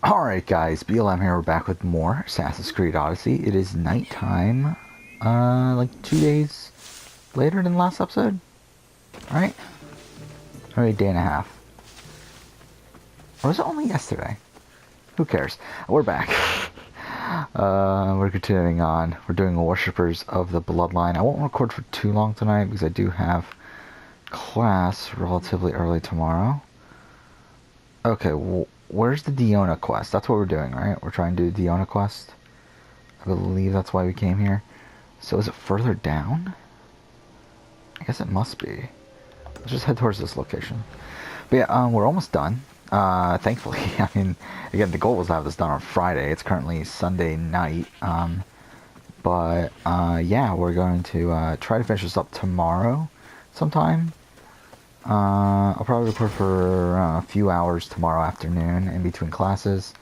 Alright guys, BLM here, we're back with more Assassin's Creed Odyssey. It is nighttime, like 2 days later than last episode, right? Or a day and a half. Or was it only yesterday? Who cares? We're back. We're continuing on. We're doing Worshippers of the Bloodline. I won't record for too long tonight because I do have class relatively early tomorrow. Okay, where's the Diona quest? That's what we're doing, right? We're trying to do the Diona quest. I believe that's why we came here. So is it further down? I guess it must be. Let's just head towards this location. But yeah, we're almost done. Thankfully. I mean, again, the goal was to have this done on Friday. It's currently Sunday night. Yeah, we're going to try to finish this up tomorrow sometime. I'll probably record for a few hours tomorrow afternoon in between classes,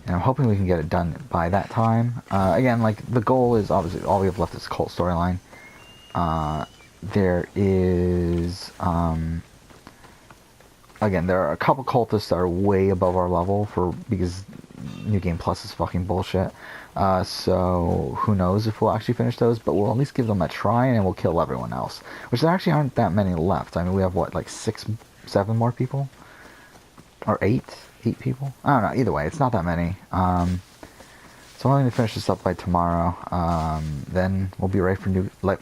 and I'm hoping we can get it done by that time. Again, like, the goal is obviously all we have left is cult storyline. There is, again, there are a couple cultists that are way above our level because New Game Plus is fucking bullshit. So who knows if we'll actually finish those, but we'll at least give them a try and we'll kill everyone else. Which there actually aren't that many left. I mean, we have what, like 7 more people? Or 8 people? I don't know, either way, it's not that many. So I'm going to finish this up by tomorrow. Then we'll be ready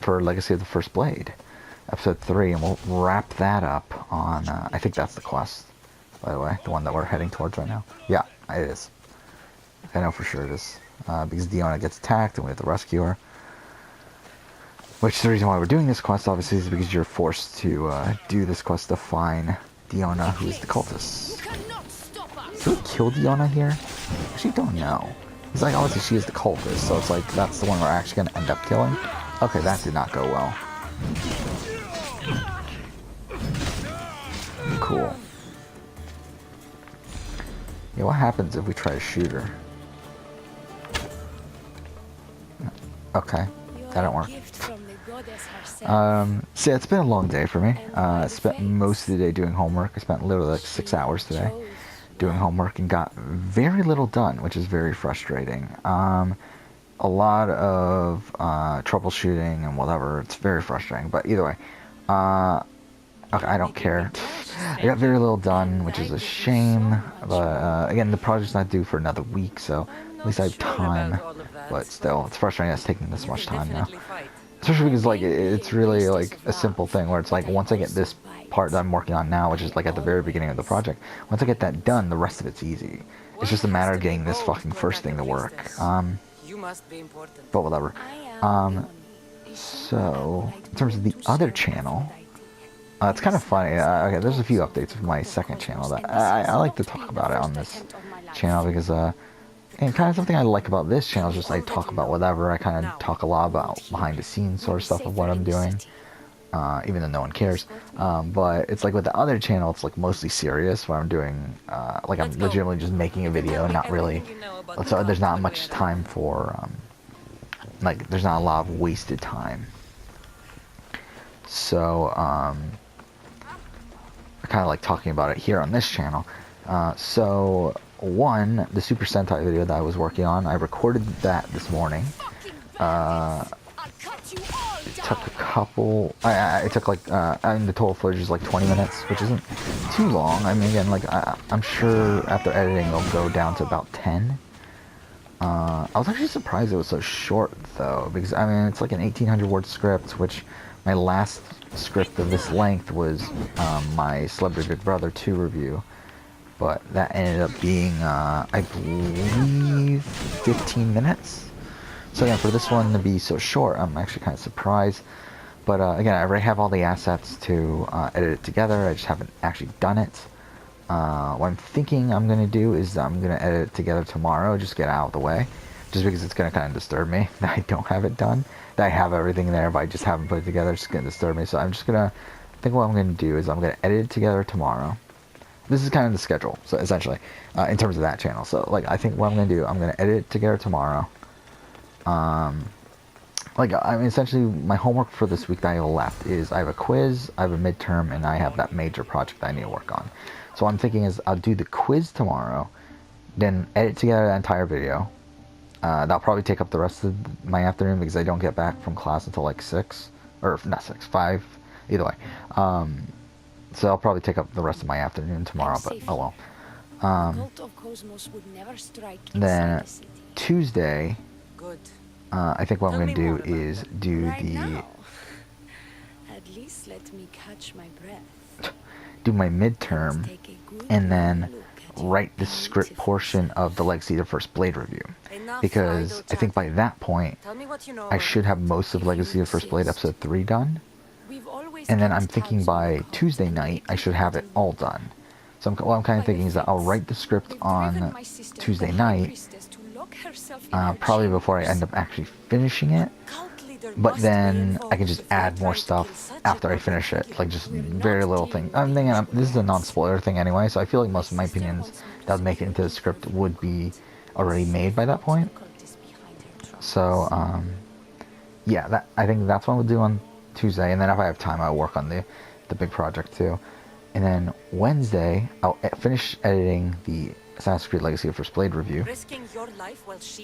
for Legacy of the First Blade, episode 3, and we'll wrap that up on, I think that's the quest, by the way, the one that we're heading towards right now. Yeah, it is. I know for sure it is. Because Diona gets attacked and we have to rescue her. Which is the reason why we're doing this quest, obviously, is because you're forced to do this quest to find Diona, who is the cultist. Should we kill Diona here? I actually don't know. It's like, obviously she is the cultist, so it's like, that's the one we're actually going to end up killing. Okay, that did not go well. Cool. Yeah, what happens if we try to shoot her? Okay, that didn't work. So yeah, it's been a long day for me. I spent most of the day doing homework. I spent literally like 6 hours today doing homework and got very little done, which is very frustrating. A lot of troubleshooting and whatever. It's very frustrating, but either way, okay, I don't care. I got very little done, which is a shame, but again, the project's not due for another week, so at least I have time. But still, it's frustrating that it's taking this much time now. Especially because, like, it's really, like, a simple thing where it's like, once I get this part that I'm working on now, which is, like, at the very beginning of the project, once I get that done, the rest of it's easy. It's just a matter of getting this fucking first thing to work. But whatever. So, in terms of the other channel, it's kind of funny. Okay, there's a few updates of my second channel that I like to talk about it on this channel because, and kind of something I like about this channel is just I talk about whatever. I kind of talk a lot about behind the scenes sort of stuff of what I'm doing, even though no one cares. But it's like with the other channel, it's like mostly serious, where I'm doing, like I'm legitimately just making a video, not really, so there's not much time for, like there's not a lot of wasted time. So, I kind of like talking about it here on this channel. So, the Super Sentai video that I was working on, I recorded that this morning. It took a couple, it took like, I mean the total footage is like 20 minutes, which isn't too long. I mean, again, like, I'm sure after editing it'll go down to about 10. I was actually surprised it was so short, though, because, I mean, it's like an 1,800 word script, which my last script of this length was my Celebrity Big Brother 2 review. But that ended up being, I believe, 15 minutes. So yeah, for this one to be so short, I'm actually kind of surprised. But again, I already have all the assets to edit it together. I just haven't actually done it. What I'm thinking I'm going to do is I'm going to edit it together tomorrow, just get it out of the way. Just because it's going to kind of disturb me that I don't have it done. That I have everything there, but I just haven't put it together. It's going to disturb me. So I'm just going to, I think what I'm going to do is I'm going to edit it together tomorrow. This is kind of the schedule, so essentially, in terms of that channel. So, like, I think what I'm going to do, I'm going to edit it together tomorrow. Like, I mean, essentially, my homework for this week that I have left is I have a quiz, I have a midterm, and I have that major project that I need to work on. So what I'm thinking is I'll do the quiz tomorrow, then edit together that entire video. That'll probably take up the rest of my afternoon because I don't get back from class until like 6, or not 6, 5, either way. So I'll probably take up the rest of my afternoon tomorrow, but oh well. Then Tuesday, I think what I'm going to do is do the... At least let me catch my breath. Do my midterm, and then write the script portion of the Legacy of the First Blade review. Because I think by that point, I should have most of Legacy of the First Blade episode 3 done. And then I'm thinking by Tuesday night, I should have it all done. So what I'm kind of thinking is that I'll write the script on Tuesday night, probably before I end up actually finishing it. But then I can just add more stuff after I finish it, like just very little thing. I'm thinking this is a non-spoiler thing anyway, so I feel like most of my opinions that would make it into the script would be already made by that point. So yeah, I think that's what we'll do on Tuesday, and then if I have time, I'll work on the big project too. And then Wednesday, I'll finish editing the Assassin's Creed Legacy of First Blade review,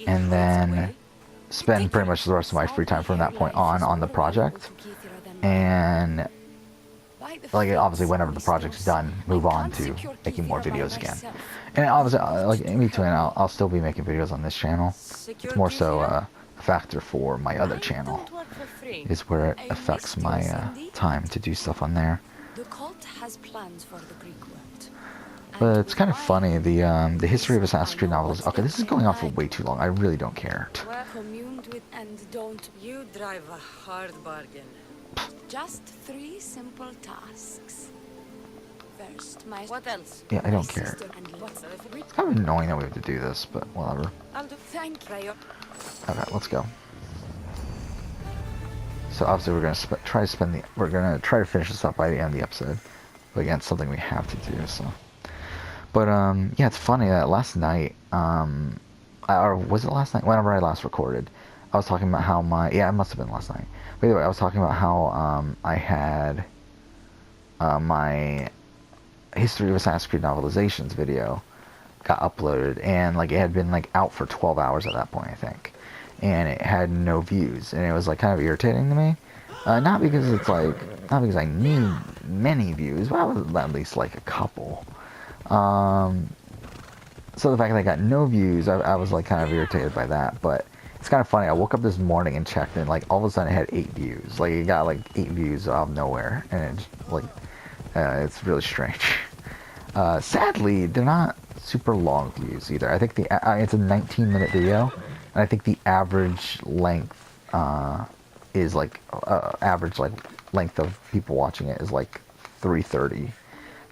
and then spend pretty much the rest of my free time from that point on the project. And like obviously whenever the project's done, move on to making more videos again. And obviously like in between, I'll still be making videos on this channel. It's more so a factor for my other channel, is where it affects my time to do stuff on there. But it's kind of funny, the history of Assassin's Creed novels. Okay, this is going on for way too long. I really don't care. You drive a hard bargain. Just 3 simple tasks. First, what else? Yeah, I don't care. It's kind of annoying that we have to do this, but whatever. Okay, let's go. So obviously we're gonna try to finish this up by the end of the episode. But again, it's something we have to do. So, but yeah, it's funny that last night, or was it last night? Whenever I last recorded, I was talking about how it must have been last night. But anyway, I was talking about how I had my History of Assassin's Creed Novelizations video got uploaded, and like it had been like out for 12 hours at that point, I think, and it had no views, and it was like kind of irritating to me. Not because I need many views, but I was at least like a couple. So the fact that I got no views, I was like kind of irritated by that. But it's kind of funny. I woke up this morning and checked, and like all of a sudden it had 8 views. Like it got like 8 views out of nowhere, and it's like it's really strange. Sadly, they're not super long views either. I think it's a 19-minute video, and I think the average length is like average like length of people watching it is like 3:30.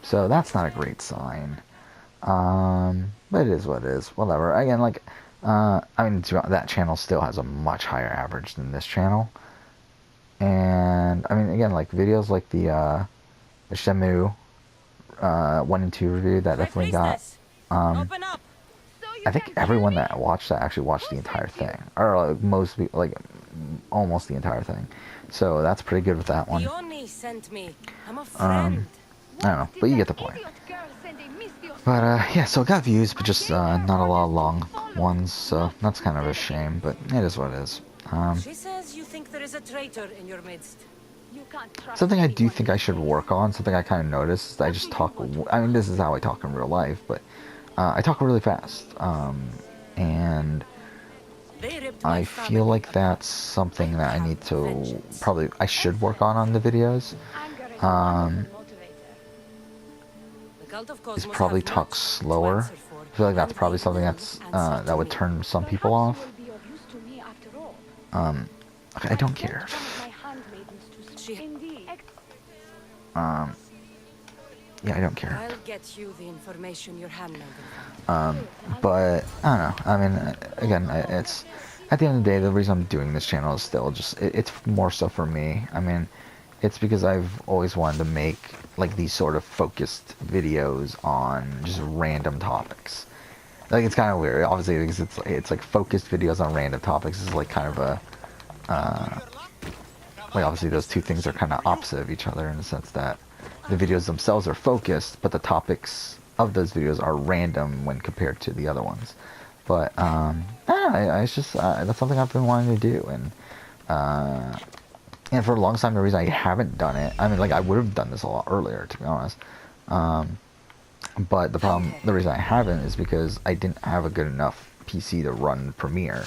So that's not a great sign. But it is what it is. Whatever. Again, like I mean, that channel still has a much higher average than this channel. And I mean, again, like videos like the Shenmue 1 and 2 review that definitely got I think everyone that watched that actually watched the entire thing, or like most people, like almost the entire thing. So that's pretty good with that one. I don't know, but you get the point. But yeah, so it got views, but just not a lot of long ones. So that's kind of a shame, but it is what it is. She says you think there is a traitor in your midst. Something I do think I should work on, something I kind of noticed, I just talk, I mean, this is how I talk in real life, but I talk really fast, and I feel like that's something that I need to, I should work on the videos. Is probably talk slower. I feel like that's probably something that's, that would turn some people off. Okay, I don't care. Yeah, I don't care. I'll get you the information you're handling. But I don't know. I mean, again, it's at the end of the day, the reason I'm doing this channel is still just it's more so for me. I mean, it's because I've always wanted to make like these sort of focused videos on just random topics. Like it's kind of weird, obviously, because it's like focused videos on random topics is like kind of a like obviously those two things are kind of opposite of each other in the sense that the videos themselves are focused, but the topics of those videos are random when compared to the other ones. But it's just that's something I've been wanting to do, and for a long time the reason I haven't done it, I mean, like, I would have done this a lot earlier, to be honest. But the reason I haven't is because I didn't have a good enough PC to run Premiere,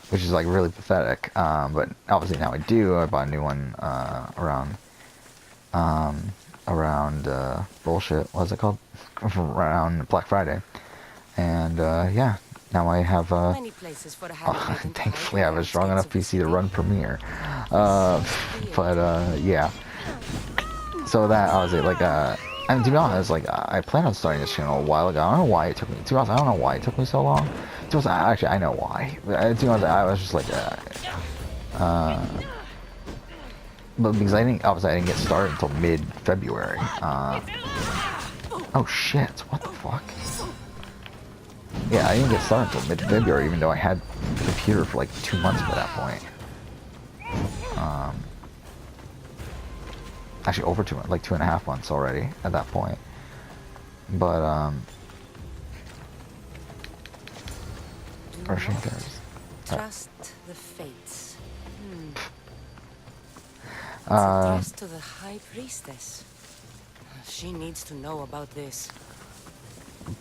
which is like really pathetic. But obviously now I do. I bought a new one around bullshit. What's it called? Around Black Friday, and yeah, now I have thankfully I have a strong enough PC to run Premiere. Yeah. So that I was like, I mean, to be honest, like, I planned on starting this channel a while ago. I don't know why it took me. To be honest, I don't know why it took me so long. To be honest, actually, I know why. To be honest, I was just like, but because obviously I didn't get started until mid-February. Oh shit! What the fuck? Yeah, I didn't get started until mid-February, even though I had the computer for like 2 months by that point. Actually, over 2 months, like 2.5 months already at that point. But trust the fates. It's addressed to the High Priestess. She needs to know about this.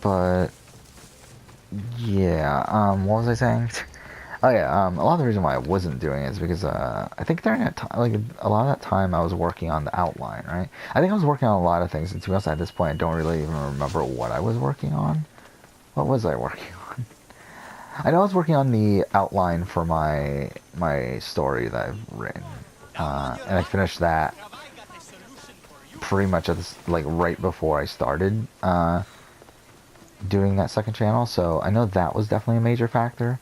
But yeah, what was I saying? Oh yeah, a lot of the reason why I wasn't doing it is because I think during that time, like, a lot of that time I was working on the outline, right? I think I was working on a lot of things, and to be honest, at this point I don't really even remember what I was working on. What was I working on? I know I was working on the outline for my story that I've written, and I finished that pretty much at this, like, right before I started doing that second channel, so I know that was definitely a major factor.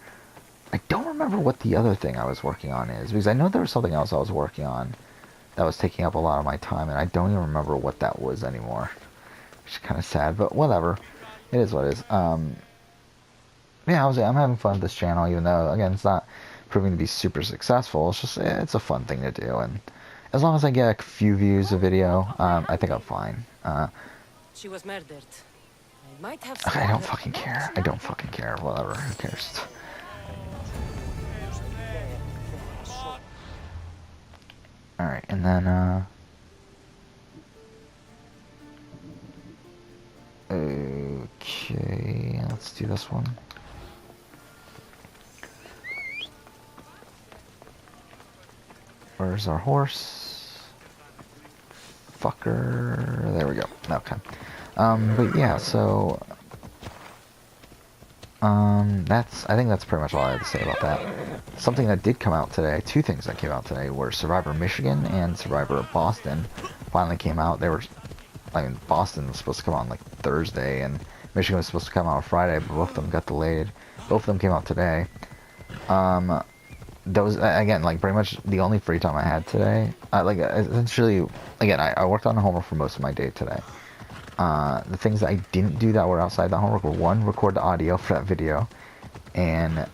I don't remember what the other thing I was working on is, because I know there was something else I was working on that was taking up a lot of my time, and I don't even remember what that was anymore. Which is kind of sad, but whatever. It is what it is. Yeah, I'm having fun with this channel, even though, again, it's not proving to be super successful. It's just, it's a fun thing to do, and as long as I get a few views a video, I think I'm fine. She was murdered. I don't fucking care. I don't fucking care. Whatever. Who cares? Alright, and then, okay, let's do this one. Where's our horse? Fucker. There we go. Okay. But yeah, so, I think that's pretty much all I have to say about that. Something that did come out today, two things that came out today were Survivor Michigan and Survivor Boston finally came out. Boston was supposed to come out on like Thursday, and Michigan was supposed to come out on Friday, but both of them got delayed. Both of them came out today. Those, again, like, pretty much the only free time I had today. Essentially, again, I worked on the homework for most of my day today. The things that I didn't do that were outside the homework were, one, record the audio for that video, and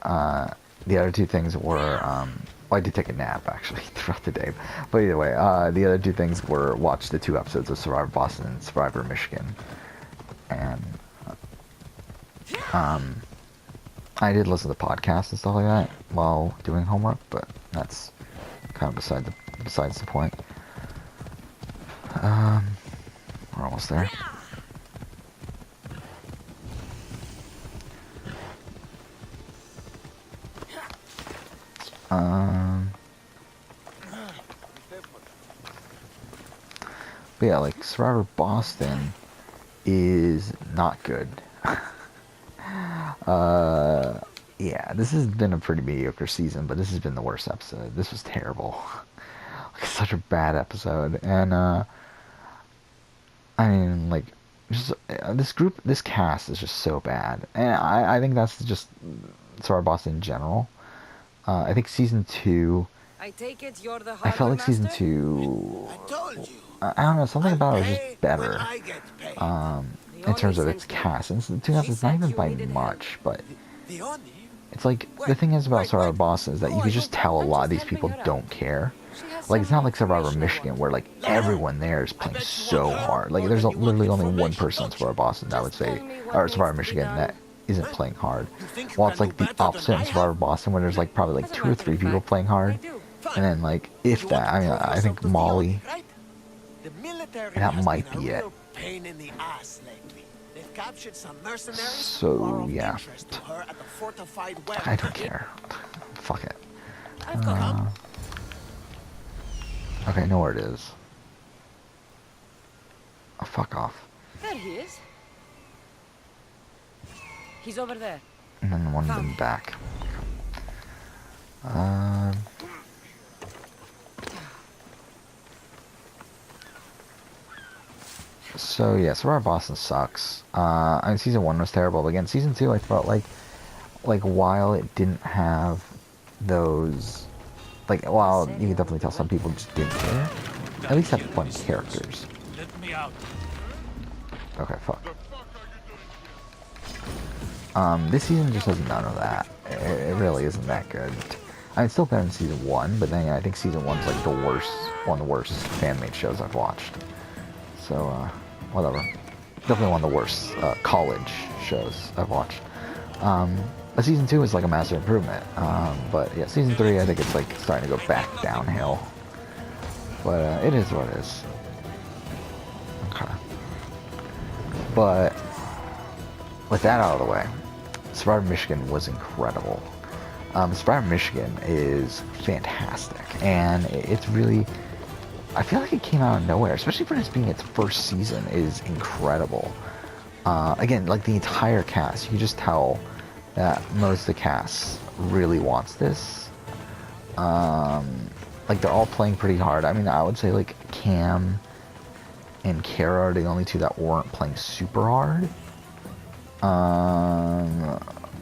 the other two things were, well, I did take a nap, actually, throughout the day, but either way, the other two things were watch the 2 episodes of Survivor Boston and Survivor Michigan, and I did listen to podcasts and stuff like that while doing homework, but that's kind of besides the point. We're almost there. But yeah, like, Survivor Boston is not good. Yeah, this has been a pretty mediocre season, but this has been the worst episode. This was terrible. Like, such a bad episode, and I mean, like, just this cast is just so bad, and I think that's just Survivor Boston in general. I think season 2. I take it you're the I felt like season master? 2. I told you. I don't know, something about it was just better. I get paid. In terms of its cast, and to be honest, it's not even by much, but The honey? It's like, the thing is about Survivor bosses that you can just tell a lot of these people don't care. Like, it's not like Survivor Michigan where, like, everyone there is playing so hard. Like, there's literally only one person in Survivor Boston that I would say, or Survivor Michigan, that isn't playing hard. While it's like the opposite in Survivor Boston where there's like probably like 2 or 3 people playing hard. And then like, if that, I mean, I think Molly, and that might be it. So, yeah. I don't care. Fuck it. Okay, I know where it is. Oh, fuck off. There he is. He's over there. And then one in the back. So yeah, Survivor Boston sucks. I mean, season 1 was terrible, but again, season 2, I felt like while it didn't have those, like, while you could definitely tell some people just didn't care, at least had fun characters. Let me out. Okay, fuck. This season just has none of that. It really isn't that good. I mean, it's still better than season 1, but then I think season 1's like one of the worst fan-made shows I've watched. So, whatever. Definitely one of the worst college shows I've watched. But season 2 is like a massive improvement. But yeah, season 3, I think it's like starting to go back downhill. But it is what it is. Okay. But with that out of the way, Survivor Michigan was incredible. Survivor Michigan is fantastic, and it's really, I feel like it came out of nowhere, especially for this being its first season, is incredible. Again, like the entire cast, you can just tell that most of the cast really wants this. Like they're all playing pretty hard. I mean, I would say like Cam and Kara are the only two that weren't playing super hard.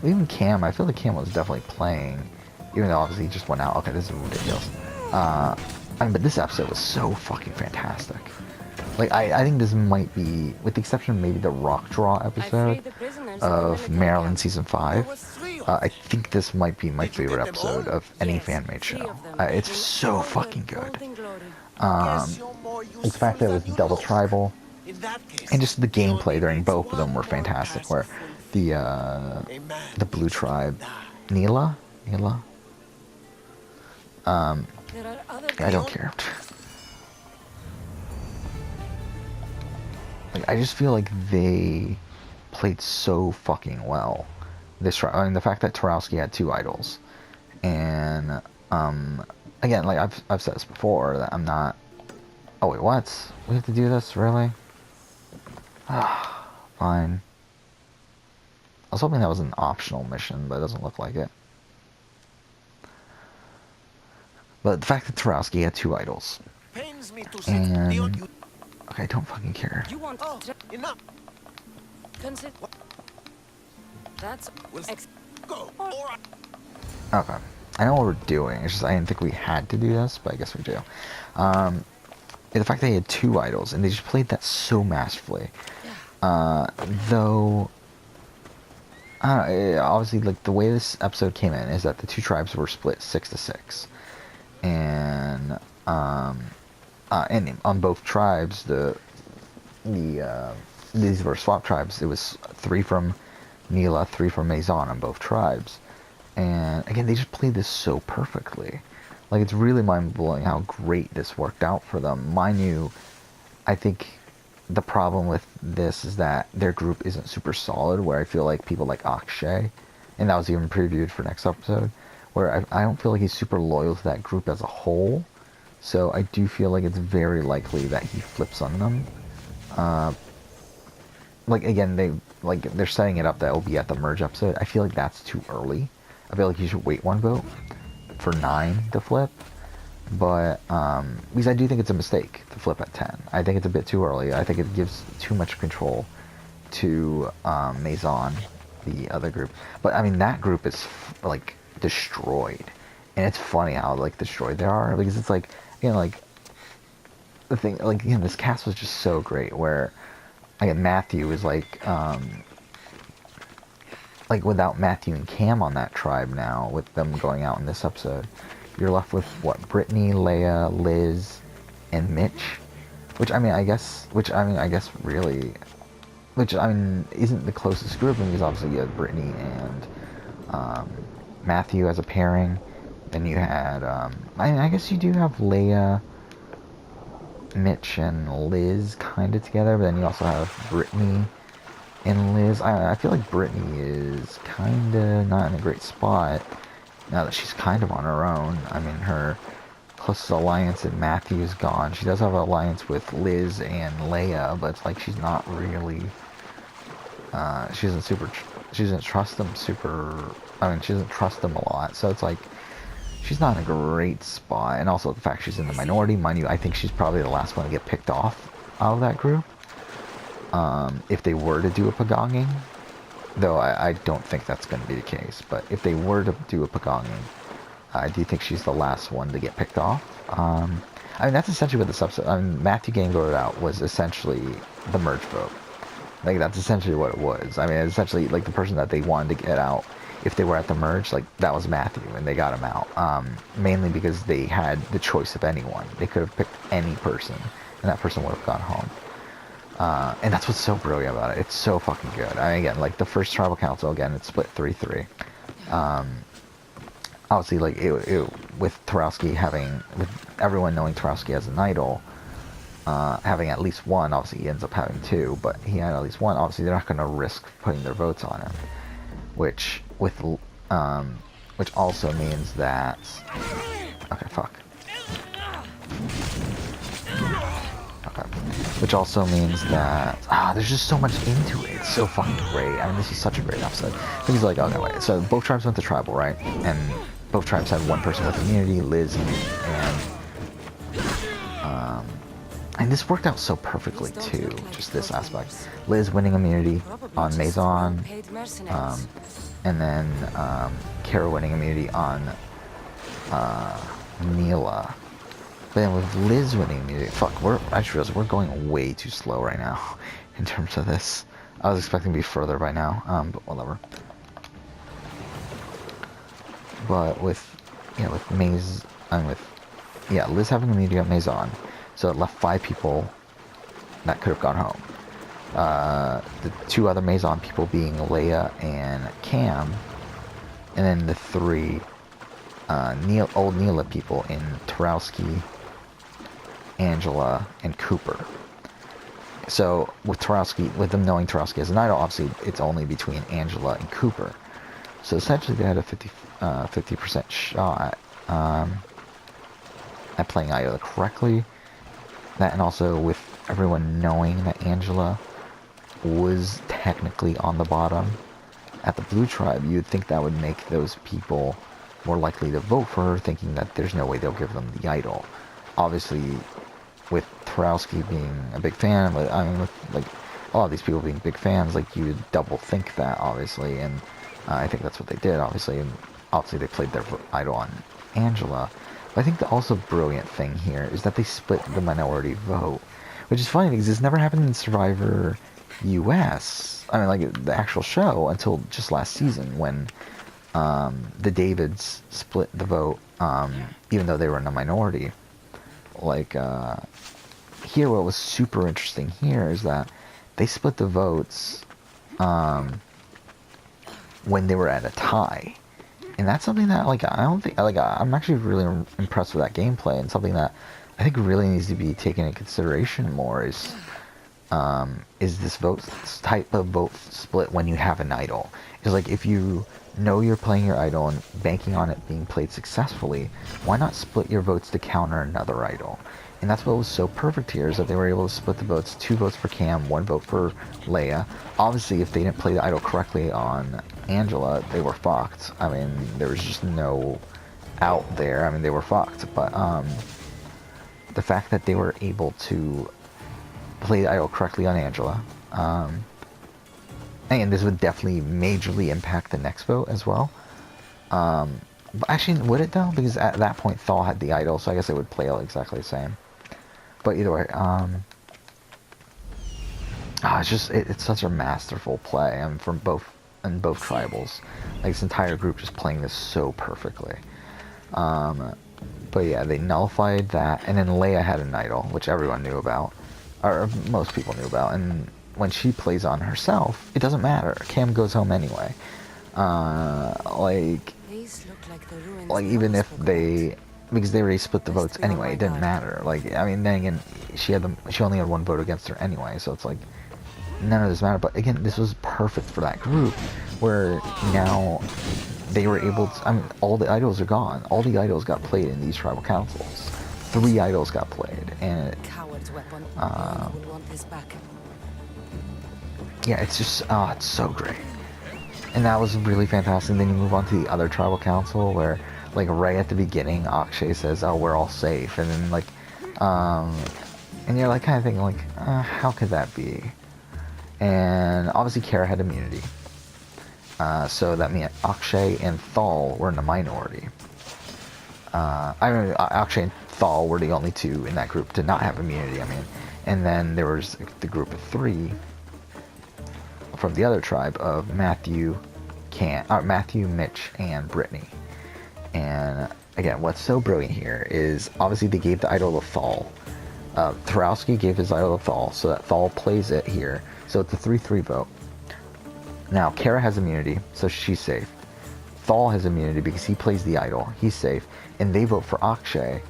Even Cam, I feel like Cam was definitely playing, even though obviously he just went out. Okay, this is ridiculous. I mean, but this episode was so fucking fantastic. Like, I think this might be, with the exception of maybe the Rock Draw episode of Maryland Season 5, I think this might be my favorite episode of any fan-made show. It's so fucking good. The fact that it was double tribal, and just the gameplay during both of them were fantastic, where the blue tribe, Neela? I don't care. Like, I just feel like they played so fucking well. I mean, the fact that Tarowski had 2 idols, and again, like I've said this before, that I'm not. Oh wait, what? We have to do this, really? Ah, fine. I was hoping that was an optional mission, but it doesn't look like it. But the fact that Tarowski had 2 idols, and okay, I don't fucking care. You want enough? Consider that's go. Okay, I know what we're doing. It's just I didn't think we had to do this, but I guess we do. The fact that he had 2 idols and they just played that so masterfully. Though, obviously, like the way this episode came in is that the 2 tribes were split 6-6, and on both tribes, these were swap tribes. It was 3 from Neela, 3 from Maison on both tribes, and again, they just played this so perfectly. Like, it's really mind-blowing how great this worked out for them. Mind you, I think the problem with this is that their group isn't super solid, where I feel like people like Akshay, and that was even previewed for next episode, where I don't feel like he's super loyal to that group as a whole. So I do feel like it's very likely that he flips on them. Like, again, they're setting it up that it'll be at the merge episode. I feel like that's too early. I feel like you should wait 1 vote for 9 to flip. But, because I do think it's a mistake to flip at 10. I think it's a bit too early. I think it gives too much control to Maison, the other group. But, I mean, that group is, like, destroyed. And it's funny how, like, destroyed they are. Because it's like, you know, like, the thing, like, you know, this cast was just so great. Where, again, Matthew is like like without Matthew and Cam on that tribe now, with them going out in this episode, you're left with what? Brittany, Leia, Liz, and Mitch. Which I mean, I guess really, which I mean isn't the closest group, because obviously you had Brittany and Matthew as a pairing. Then you had, I guess you do have Leia, Mitch, and Liz kind of together, but then you also have Brittany and Liz. I feel like Brittany is kind of not in a great spot now that she's kind of on her own. I mean, her closest alliance in Matthew is gone. She does have an alliance with Liz and Leia, but it's like she's not really, she doesn't trust them she doesn't trust them a lot, so it's like, she's not in a great spot. And also the fact she's in the minority, mind you, I think she's probably the last one to get picked off out of that group. If they were to do a pagonging, though I don't think that's going to be the case, but if they were to do a pagonging, I do think she's the last one to get picked off. I mean, that's essentially what this episode, I mean, Matthew getting voted out was essentially the merge vote. Like, that's essentially what it was. I mean, essentially, like, the person that they wanted to get out, if they were at the merge, like, that was Matthew, and they got him out. Mainly because they had the choice of anyone. They could have picked any person, and that person would have gone home. And that's what's so brilliant about it. It's so fucking good. I mean, again, like, the first tribal council, again, it's split 3-3. Obviously, like, with Tarowski with everyone knowing Tarowski as an idol, having at least one, obviously he ends up having two, but he had at least one. Obviously, they're not going to risk putting their votes on him, which also means that, okay, fuck. Okay. Which also means that, there's just so much into it. It's so fucking great. I mean, this is such a great episode. Because, like, okay, wait. So both tribes went to tribal, right? And both tribes had one person with immunity, Liz, and this worked out so perfectly too. Just this aspect. Liz winning immunity on Maison, and then Kara winning immunity on Neela. But then with Liz winning immunity, fuck, I just realized we're going way too slow right now in terms of this. I was expecting to be further by now, but whatever. But with Liz having immunity at Maison, so it left 5 people that could have gone home. The 2 other Maison people being Leia and Cam, and then the 3 old Neela people in Tarowski, Angela, and Cooper. So with them knowing Tarowski as an idol, obviously it's only between Angela and Cooper. So essentially they had a 50% shot at playing Iola correctly. That, and also with everyone knowing that Angela was technically on the bottom at the blue tribe, you'd think that would make those people more likely to vote for her, thinking that there's no way they'll give them the idol. Obviously, with Tarowski being a big fan, I mean, with like a lot of these people being big fans, like, you would double think that, obviously, and I think that's what they did, obviously, and obviously they played their idol on Angela. But I think the also brilliant thing here is that they split the minority vote, which is funny because it's never happened in Survivor US. I mean, like, the actual show until just last season when the Davids split the vote, even though they were in a minority. Like, here, what was super interesting here is that they split the votes when they were at a tie. And that's something that, like, I don't think, like, I'm actually really impressed with that gameplay, and something that I think really needs to be taken into consideration more is this type of vote split when you have an idol. Because, like, if you know you're playing your idol and banking on it being played successfully, why not split your votes to counter another idol? And that's what was so perfect here, is that they were able to split the votes, 2 votes for Cam, 1 vote for Leia. Obviously, if they didn't play the idol correctly on Angela, they were fucked. I mean, there was just no out there. I mean, they were fucked. But the fact that they were able to play the idol correctly on Angela, and this would definitely majorly impact the next vote as well. But actually, would it though? Because at that point, Thal had the idol, so I guess it would play out exactly the same. But either way, it's such a masterful play. I mean, from both in both tribals. Like, this entire group just playing this so perfectly. But yeah, they nullified that, and then Leia had an idol, which everyone knew about, or most people knew about, and when she plays on herself, it doesn't matter. Cam goes home anyway. These look like the ruins Like, the even others if spoke about. they, because they already split the Best votes to be on anyway, my it didn't guard. matter. Like, I mean, then again, she only had one vote against her anyway, so it's like, none of this mattered. But again, this was perfect for that group, where now they were able to, I mean, all the idols are gone. All the idols got played in these tribal councils. 3 idols got played, and Coward's weapon. Leona will want this back. yeah, it's just, it's so great. And that was really fantastic. Then you move on to the other tribal council where, like, right at the beginning, Akshay says, "Oh, we're all safe," and then like, and you're like kind of thinking like, how could that be? And obviously, Kara had immunity, so that meant Akshay and Thal were in the minority. I mean, Akshay and Thal were the only 2 in that group to not have immunity. I mean, and then there was the group of 3 from the other tribe of Matthew, Mitch, and Brittany. And again, what's so brilliant here is obviously they gave the idol to Thal. Tarowski gave his idol to Thal, so that Thal plays it here. So it's a 3-3 vote. Now, Kara has immunity, so she's safe. Thal has immunity because he plays the idol. He's safe. And they vote for Akshay.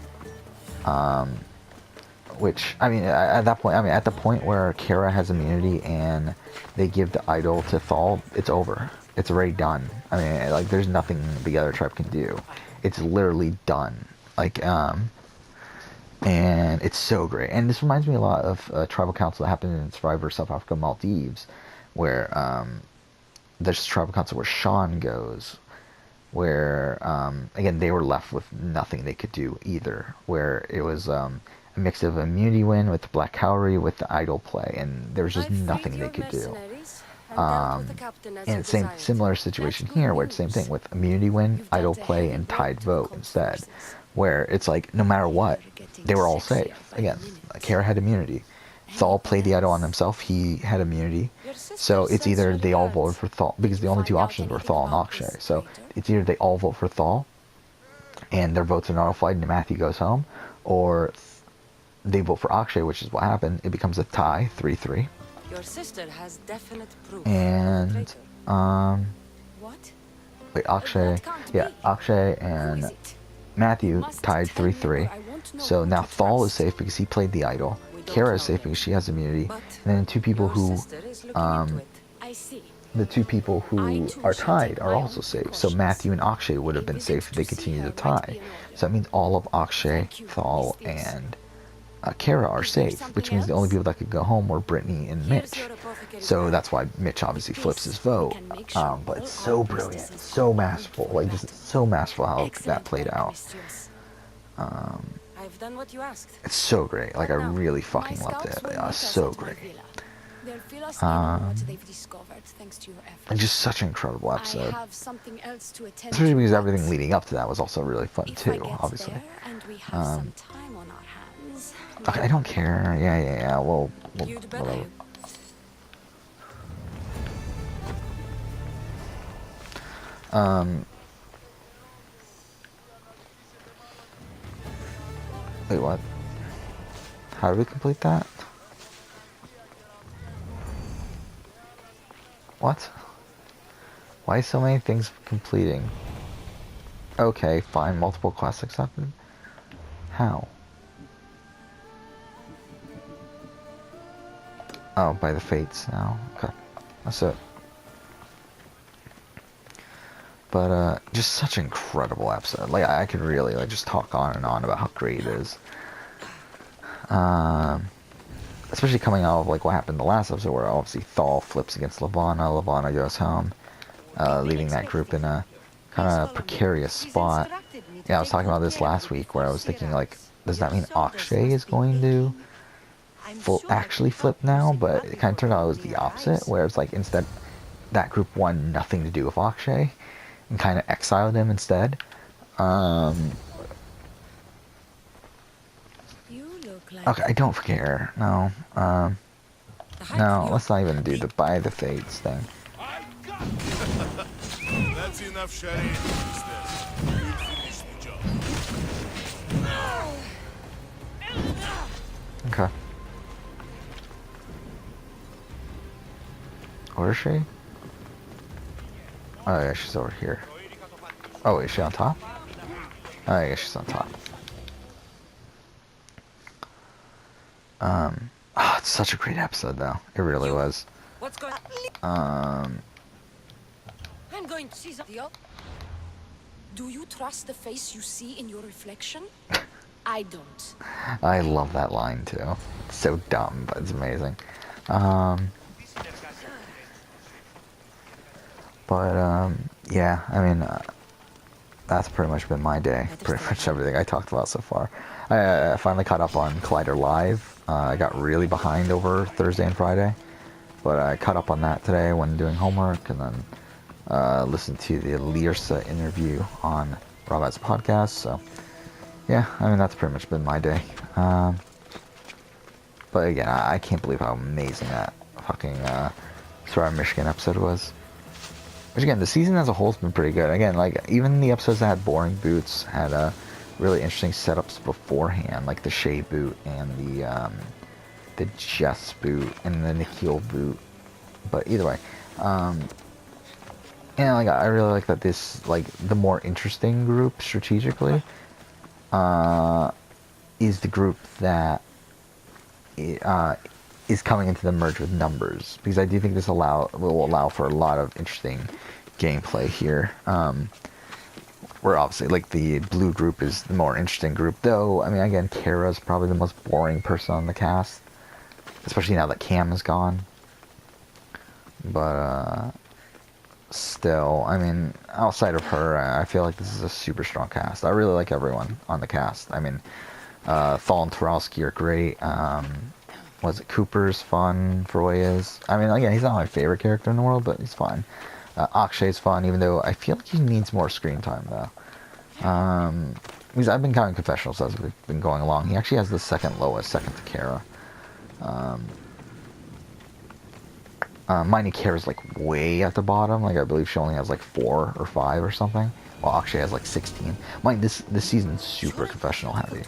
Which, I mean, at that point, at the point where Kara has immunity and they give the idol to Thal, it's over. It's already done. I mean, like, there's nothing the other tribe can do. It's literally done. Like, and it's so great. And this reminds me a lot of a tribal council that happened in Survivor South Africa Maldives, where, there's a tribal council where Sean goes, where, again, they were left with nothing they could do either, where it was, a mix of immunity win with the Black Cavalry with the idol play, and there was just nothing they could do. And similar situation here, where it's the same thing with immunity win, idol play, and tied vote instead, where it's like no matter what, they were all safe. Again, Kara had immunity. Thal played the idol on himself, he had immunity. So it's either they all voted for Thal, because the only 2 options were Thal and Akshay. So it's either they all vote for Thal, and their votes are nullified and Matthew goes home, or they vote for Akshay, which is what happened. It becomes a tie, 3-3. Your sister has definite proof. And, What? wait, Akshay, yeah, Akshay and Matthew tied 3-3. So now Thal is safe because he played the idol. Kara is safe because she has immunity. And then 2 people who, the 2 people who are tied are also safe. So Matthew and Akshay would have been safe if they continued to tie. So that means all of Akshay, Thal, and Kara are safe, which means the only people that could go home were Brittany and Mitch. So that's why Mitch obviously flips his vote. But it's so brilliant, so masterful, like just so masterful how that played out. I've done what you asked. It's so great. Like, I really fucking loved it. So great. They'll fill us in on what they've discovered thanks to your efforts. And just such an incredible I episode. have something else to attend Especially to, because but everything leading up to that was also really fun if I too, get obviously. there and we have some time on our hands. Okay, I don't care. Yeah. Well, You'd better. whatever. Wait, what? How do we complete that? What? Why so many things completing? Okay, fine. Multiple quests accepted. How? Oh, by the fates now. Okay, that's it. But just such an incredible episode. Like, I could really like just talk on and on about how great it is. Especially coming out of like what happened in the last episode, where obviously Thal flips against Levana. Levana goes home, leaving that group in a kind of precarious spot. Yeah, I was talking about this last week, where I was thinking like, does that mean Akshay is going to actually flip now? But it kind of turned out it was the opposite, where it's like instead that group wanted nothing to do with Akshay and kind of exiled him instead. Okay, I don't care. No. No, let's not even do the by the fates thing. That's enough charade, priestess. We'll finish the job. Okay. Where is she? Oh yeah, she's over here. Oh, is she on top? Oh yeah, she's on top. Oh, it's such a great episode though. It really was. What's going on? I'm going to see the. Do you trust the face you see in your reflection? I don't. I love that line too. It's so dumb, but it's amazing. Yeah, I mean, that's pretty much been my day. Pretty much everything I talked about so far. I finally caught up on Collider Live. I got really behind over Thursday and Friday, but I caught up on that today when doing homework, and then listened to the Lyrsa interview on Robat's podcast. So, yeah, I mean, that's pretty much been my day. But again, I can't believe how amazing that fucking Survivor Michigan episode was. Which again, the season as a whole has been pretty good. Again, like, even the episodes that had boring boots had really interesting setups beforehand, like the Shea boot and the Jess boot and the Nikhil boot. But either way, yeah, like, I really like that this, like, the more interesting group strategically is the group that is coming into the merge with numbers, because I do think this will allow for a lot of interesting gameplay here. Where obviously, like, the blue group is the more interesting group, though. I mean, again, Kara's probably the most boring person on the cast, especially now that Cam is gone. But still, I mean, outside of her, I feel like this is a super strong cast. I really like everyone on the cast. I mean, Thal and Tarowski are great. Was it Cooper's fun for what he is? I mean, again, he's not my favorite character in the world, but he's fine. Akshay's fun, even though I feel like he needs more screen time, though. Because I've been counting confessionals as we've been going along. He actually has the second lowest, second to Kara. Miney Kara's like way at the bottom. Like, I believe she only has like 4 or 5 or something. Well, Akshay has like 16. Mind, this season's super confessional heavy.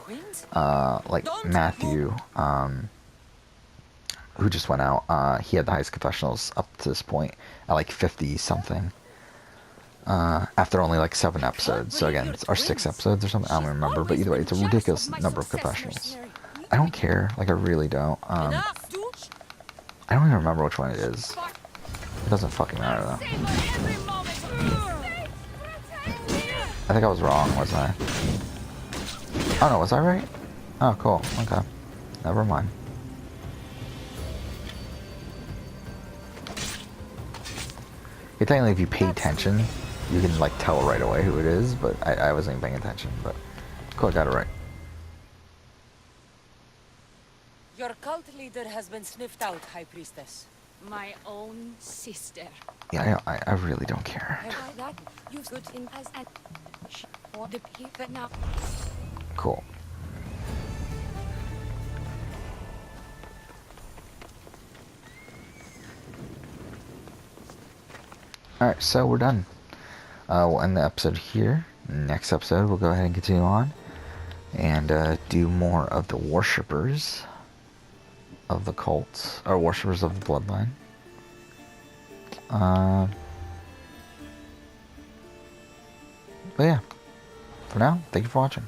Like Matthew, who just went out, he had the highest confessionals up to this point at like 50 something. After only like 7 episodes. So again, or 6 episodes or something. I don't remember, but either way, it's a ridiculous number of confessionals. I don't care. Like, I really don't. I don't even remember which one it is. It doesn't fucking matter though. I think I was wrong, wasn't I? Oh no, was I right? Oh, cool. Okay. Never mind. Yeah, technically, if you pay attention, you can, like, tell right away who it is, but I wasn't even paying attention, but cool, I got it right. Your cult leader has been sniffed out, High Priestess. My own sister. Yeah, I really don't care. Cool. Alright, so we're done. We'll end the episode here. Next episode, we'll go ahead and continue on and do more of the worshippers of the cult, or worshippers of the bloodline. But yeah, for now, thank you for watching.